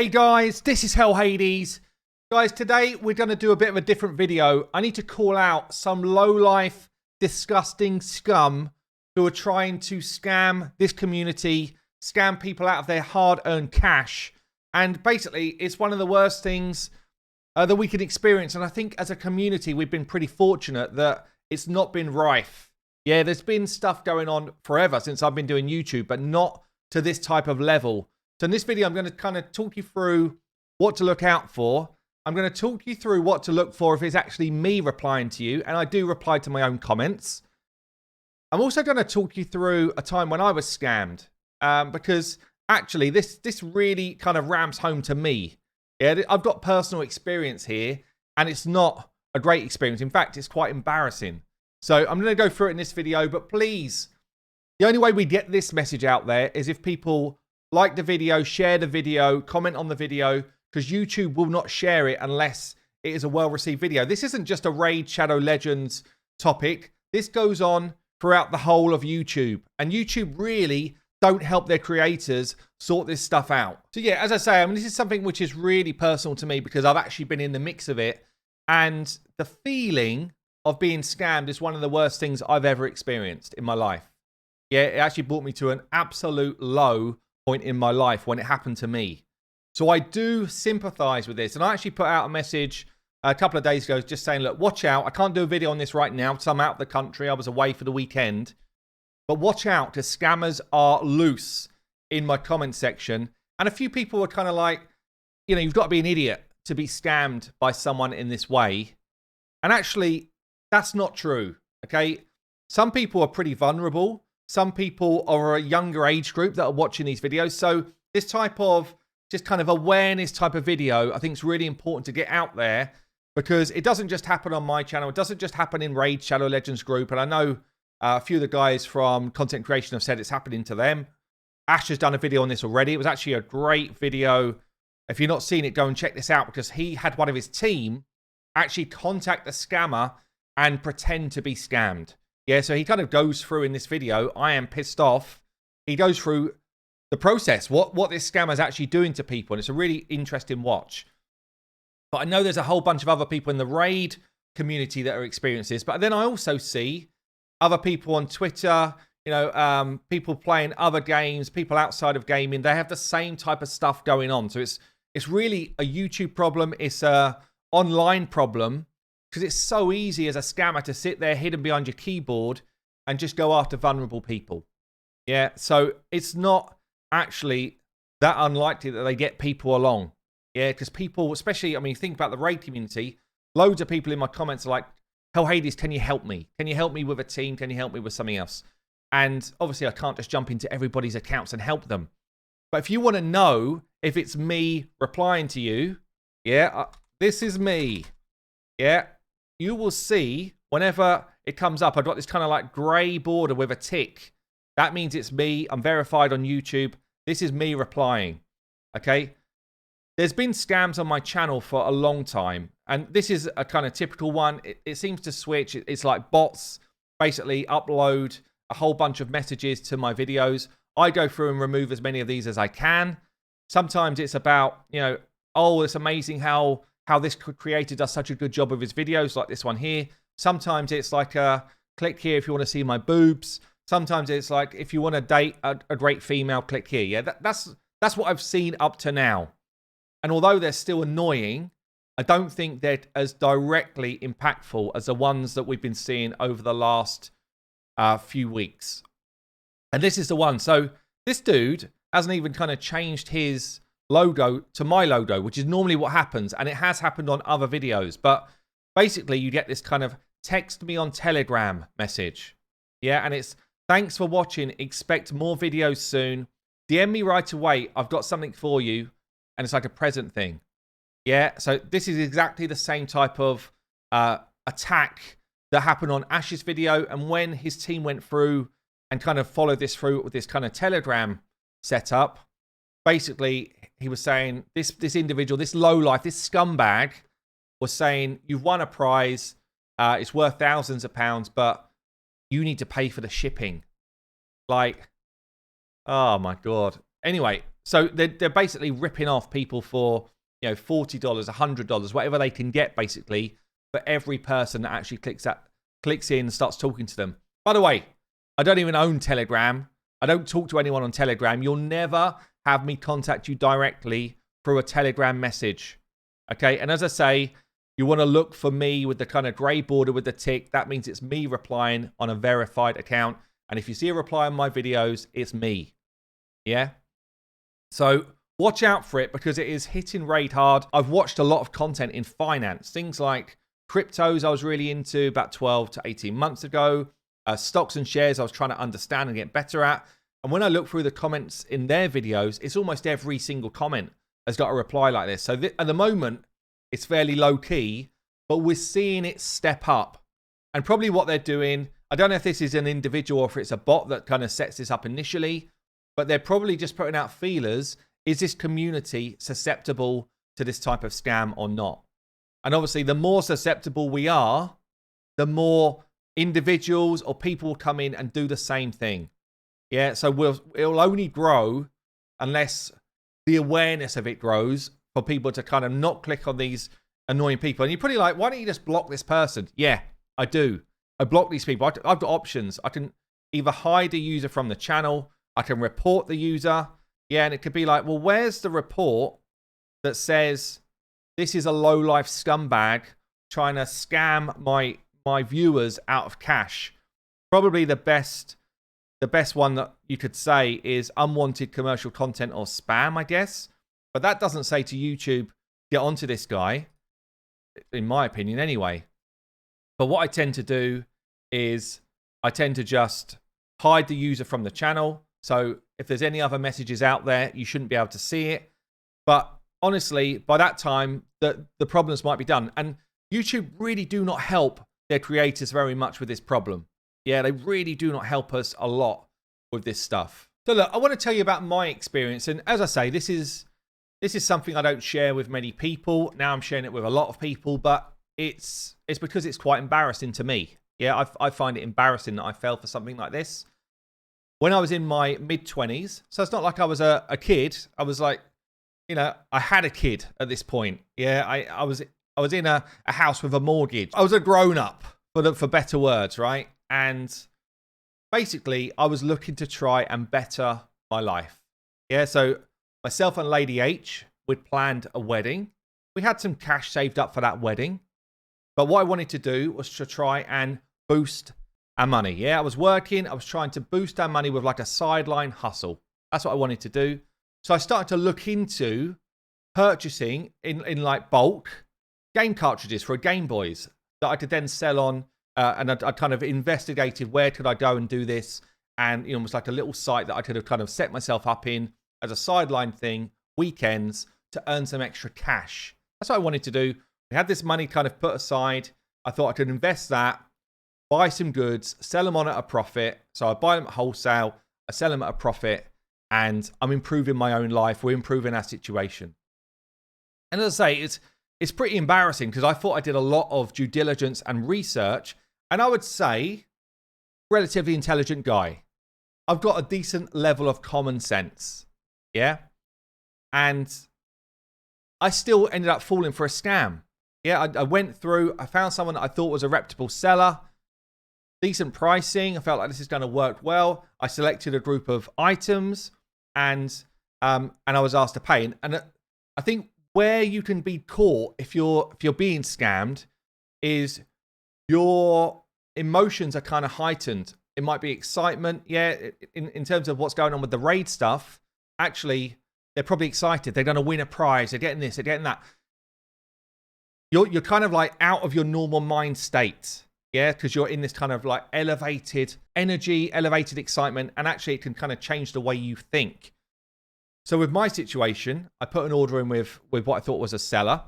Hey guys, this is Hell Hades. Guys, today we're going to do a bit of a different video. I need to call out some low-life, disgusting scum who are trying to scam this community, scam people out of their hard-earned cash. And basically, it's one of the worst things that we can experience. And I think as a community, we've been pretty fortunate that it's not been rife. Yeah, there's been stuff going on forever since I've been doing YouTube, but not to this type of level. So in this video, I'm going to kind of talk you through what to look out for. I'm going to talk you through what to look for if it's actually me replying to you. And I do reply to my own comments. I'm also going to talk you through a time when I was scammed. Because actually, this really kind of rams home to me. Yeah, I've got personal experience here. And it's not a great experience. In fact, it's quite embarrassing. So I'm going to go through it in this video. But please, the only way we get this message out there is if people like the video, share the video, comment on the video, because YouTube will not share it unless it is a well-received video. This isn't just a Raid Shadow Legends topic. This goes on throughout the whole of YouTube. And YouTube really don't help their creators sort this stuff out. So yeah, as I say, this is something which is really personal to me because I've actually been in the mix of it. And the feeling of being scammed is one of the worst things I've ever experienced in my life. Yeah, it actually brought me to an absolute low point in my life when it happened to me. So I do sympathize with this. And I actually put out a message a couple of days ago just saying, look, watch out. I can't do a video on this right now because I'm out of the country. I was away for the weekend. But watch out because scammers are loose in my comment section. And a few people were kind of like, you know, you've got to be an idiot to be scammed by someone in this way. And actually, that's not true. Okay. Some people are pretty vulnerable. Some people are a younger age group that are watching these videos. So this type of just kind of awareness type of video, I think is really important to get out there because it doesn't just happen on my channel. It doesn't just happen in Raid Shadow Legends group. And I know a few of the guys from content creation have said it's happening to them. Ash has done a video on this already. It was actually a great video. If you're not seeing it, go and check this out because he had one of his team actually contact the scammer and pretend to be scammed. Yeah, so he kind of goes through in this video, I am pissed off. He goes through the process, what this scammer is actually doing to people. And it's a really interesting watch. But I know there's a whole bunch of other people in the Raid community that are experiencing this. But then I also see other people on Twitter, you know, people playing other games, people outside of gaming. They have the same type of stuff going on. So it's really a YouTube problem. It's a online problem. Because it's so easy as a scammer to sit there hidden behind your keyboard and just go after vulnerable people. Yeah, so it's not actually that unlikely that they get people along. Yeah, because people, especially, think about the Raid community, loads of people in my comments are like, Hell Hades, can you help me? Can you help me with a team? Can you help me with something else? And obviously I can't just jump into everybody's accounts and help them. But if you want to know if it's me replying to you, yeah, this is me. Yeah. You will see whenever it comes up, I've got this kind of like grey border with a tick. That means it's me. I'm verified on YouTube. This is me replying. Okay. There's been scams on my channel for a long time. And this is a kind of typical one. It seems to switch. It's like bots basically upload a whole bunch of messages to my videos. I go through and remove as many of these as I can. Sometimes it's about, you know, oh, it's amazing how this creator does such a good job of his videos, like this one here. Sometimes it's like, click here if you want to see my boobs. Sometimes it's like, if you want to date a great female, click here. Yeah, that's what I've seen up to now. And although they're still annoying, I don't think they're as directly impactful as the ones that we've been seeing over the last few weeks. And this is the one. So this dude hasn't even kind of changed his logo to my logo, which is normally what happens, and it has happened on other videos. But basically you get this kind of text me on Telegram message. Yeah, and it's thanks for watching, expect more videos soon, DM me right away, I've got something for you. And it's like a present thing. Yeah, so this is exactly the same type of attack that happened on Ash's video. And when his team went through and kind of followed this through with this kind of Telegram setup, basically he was saying this individual, this lowlife, this scumbag was saying, you've won a prize, it's worth thousands of pounds, but you need to pay for the shipping. Like, oh my God. Anyway, So they're basically ripping off people for, you know, $40, $100, whatever they can get, basically, for every person that actually clicks in and starts talking to them. By the way, I don't even own Telegram. I don't talk to anyone on Telegram. You'll never have me contact you directly through a Telegram message. Okay, and as I say, you want to look for me with the kind of grey border with the tick. That means it's me replying on a verified account. And if you see a reply on my videos, it's me. Yeah? So watch out for it because it is hitting raid hard. I've watched a lot of content in finance. Things like cryptos I was really into about 12 to 18 months ago. Stocks and shares I was trying to understand and get better at. And when I look through the comments in their videos, it's almost every single comment has got a reply like this. So at the moment, it's fairly low key, but we're seeing it step up. And probably what they're doing, I don't know if this is an individual or if it's a bot that kind of sets this up initially, but they're probably just putting out feelers. Is this community susceptible to this type of scam or not? And obviously, the more susceptible we are, the more individuals or people will come in and do the same thing. Yeah, so it'll only grow unless the awareness of it grows for people to kind of not click on these annoying people. And you're pretty like, why don't you just block this person? Yeah, I do. I block these people. I've got options. I can either hide a user from the channel. I can report the user. Yeah, and it could be like, well, where's the report that says this is a low-life scumbag trying to scam my viewers out of cash? Probably the best one that you could say is unwanted commercial content or spam, I guess. But that doesn't say to YouTube, get onto this guy, in my opinion anyway. But what I tend to do is I tend to just hide the user from the channel. So if there's any other messages out there, you shouldn't be able to see it. But honestly, by that time, the problems might be done. And YouTube really do not help their creators very much with this problem. Yeah, they really do not help us a lot with this stuff. So look, I want to tell you about my experience. And as I say, this is something I don't share with many people. Now I'm sharing it with a lot of people, but it's because it's quite embarrassing to me. Yeah, I find it embarrassing that I fell for something like this. When I was in my mid-20s, so it's not like I was a kid. I was like, you know, I had a kid at this point. Yeah, I was in a house with a mortgage. I was a grown-up, for better words, right? And basically, I was looking to try and better my life. Yeah, so myself and Lady H, we'd planned a wedding. We had some cash saved up for that wedding. But what I wanted to do was to try and boost our money. Yeah, I was working. I was trying to boost our money with like a sideline hustle. That's what I wanted to do. So I started to look into purchasing in like bulk game cartridges for Game Boys that I could then sell on. And I kind of investigated where could I go and do this. And it was like a little site that I could have kind of set myself up in as a sideline thing, weekends, to earn some extra cash. That's what I wanted to do. We had this money kind of put aside. I thought I could invest that, buy some goods, sell them on at a profit. So I buy them at wholesale, I sell them at a profit, and I'm improving my own life. We're improving our situation. And as I say, it's pretty embarrassing because I thought I did a lot of due diligence and research, and I would say relatively intelligent guy. I've got a decent level of common sense. Yeah. And I still ended up falling for a scam. Yeah, I went through, I found someone that I thought was a reputable seller, decent pricing. I felt like this is going to work well. I selected a group of items and I was asked to pay. And I think where you can be caught if you're being scammed is your emotions are kind of heightened. It might be excitement. Yeah, in terms of what's going on with the raid stuff, actually, they're probably excited. They're going to win a prize. They're getting this. They're getting that. You're kind of like out of your normal mind state. Yeah, because you're in this kind of like elevated energy, elevated excitement, and actually it can kind of change the way you think. So with my situation, I put an order in with what I thought was a seller.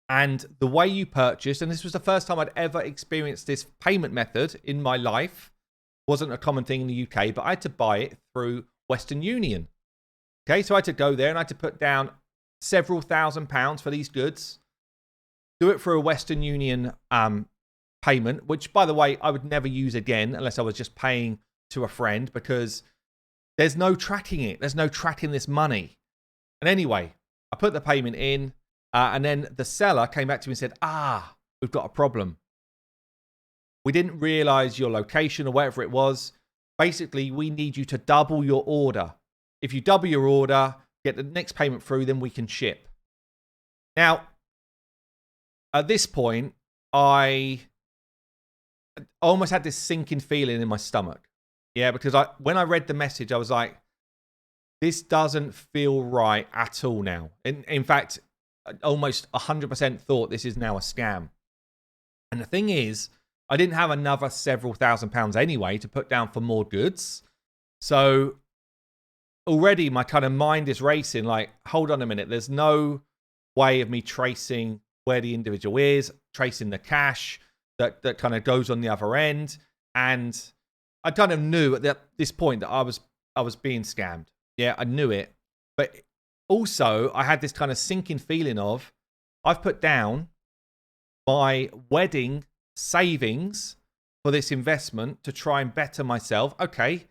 And the way you purchase, and this was the first time I'd ever experienced this payment method in my life, wasn't a common thing in the UK, but I had to buy it through Western Union. Okay, so I had to go there and I had to put down several £1,000s for these goods, do it through a Western Union payment, which, by the way, I would never use again unless I was just paying to a friend, because there's no tracking it. There's no tracking this money. And anyway, I put the payment in, and then the seller came back to me and said, we've got a problem. We didn't realize your location or whatever it was. Basically, we need you to double your order. If you double your order, get the next payment through, then we can ship. Now, at this point, I almost had this sinking feeling in my stomach. Yeah, because when I read the message, I was like, this doesn't feel right at all now. In fact, almost 100% thought this is now a scam. And the thing is, I didn't have another several £1,000s anyway to put down for more goods. So already my kind of mind is racing, like, hold on a minute. There's no way of me tracing where the individual is, tracing the cash that kind of goes on the other end. And I kind of knew at this point that I was being scammed. Yeah, I knew it. But also I had this kind of sinking feeling of, I've put down my wedding savings for this investment to try and better myself. Okay.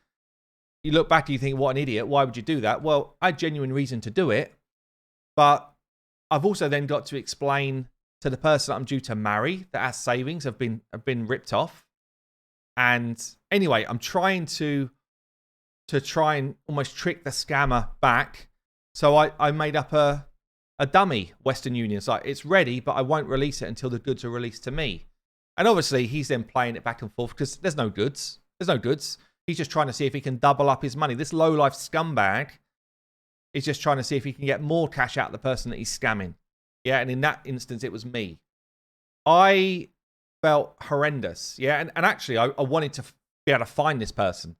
You look back and you think, what an idiot. Why would you do that? Well, I had genuine reason to do it. But I've also then got to explain to the person I'm due to marry that our savings have been ripped off. And anyway, I'm trying to try and almost trick the scammer back. So I made up a dummy Western Union. It's like, it's ready, but I won't release it until the goods are released to me. And obviously, he's then playing it back and forth because there's no goods. There's no goods. He's just trying to see if he can double up his money. This low-life scumbag is just trying to see if he can get more cash out of the person that he's scamming. Yeah, and in that instance, it was me. I felt horrendous. Yeah, and actually, I wanted to be able to find this person.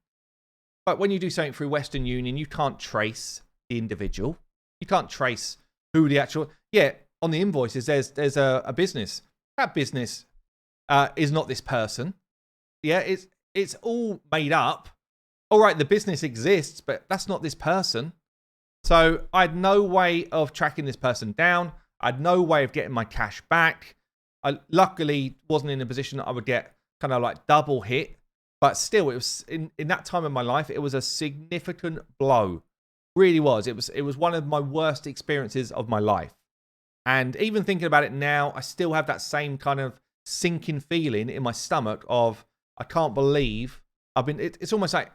But when you do something through Western Union, you can't trace the individual. You can't trace who the actual... Yeah, on the invoices, there's a business. That business is not this person. Yeah, it's all made up. All right, the business exists, but that's not this person. So I had no way of tracking this person down. I had no way of getting my cash back. I luckily wasn't in a position that I would get kind of like double hit. But still, it was in that time of my life, it was a significant blow. Really was. It was one of my worst experiences of my life. And even thinking about it now, I still have that same kind of sinking feeling in my stomach of, I can't believe I've been... It's almost like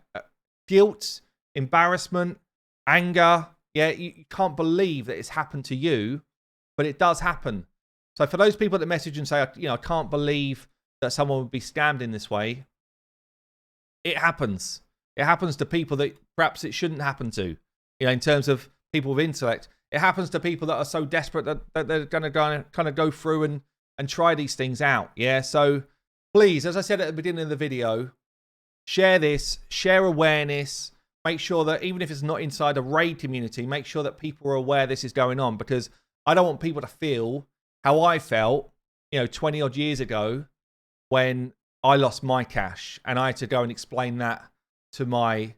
guilt, embarrassment, anger. Yeah, you can't believe that it's happened to you, but it does happen. So for those people that message and say, I can't believe that someone would be scammed in this way, it happens. It happens to people that perhaps it shouldn't happen to. In terms of people with intellect, it happens to people that are so desperate that they're going to kind of go through and try these things out. Yeah. So please, as I said at the beginning of the video, share this, share awareness. Make sure that even if it's not inside a raid community, make sure that people are aware this is going on, because I don't want people to feel how I felt, 20 odd years ago when I lost my cash and I had to go and explain that to my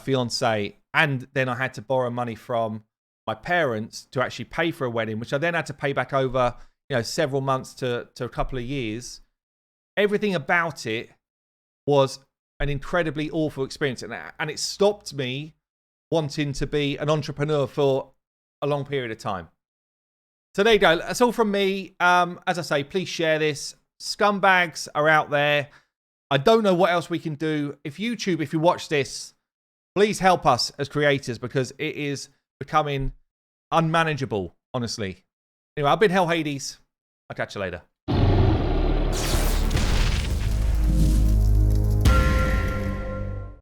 fiance. And then I had to borrow money from my parents to actually pay for a wedding, which I then had to pay back over, several months to a couple of years. Everything about it was an incredibly awful experience. And it stopped me wanting to be an entrepreneur for a long period of time. So there you go. That's all from me. As I say, please share this. Scumbags are out there. I don't know what else we can do. If you watch this, please help us as creators, because it is becoming unmanageable, honestly. Anyway, I've been Hell Hades. I'll catch you later.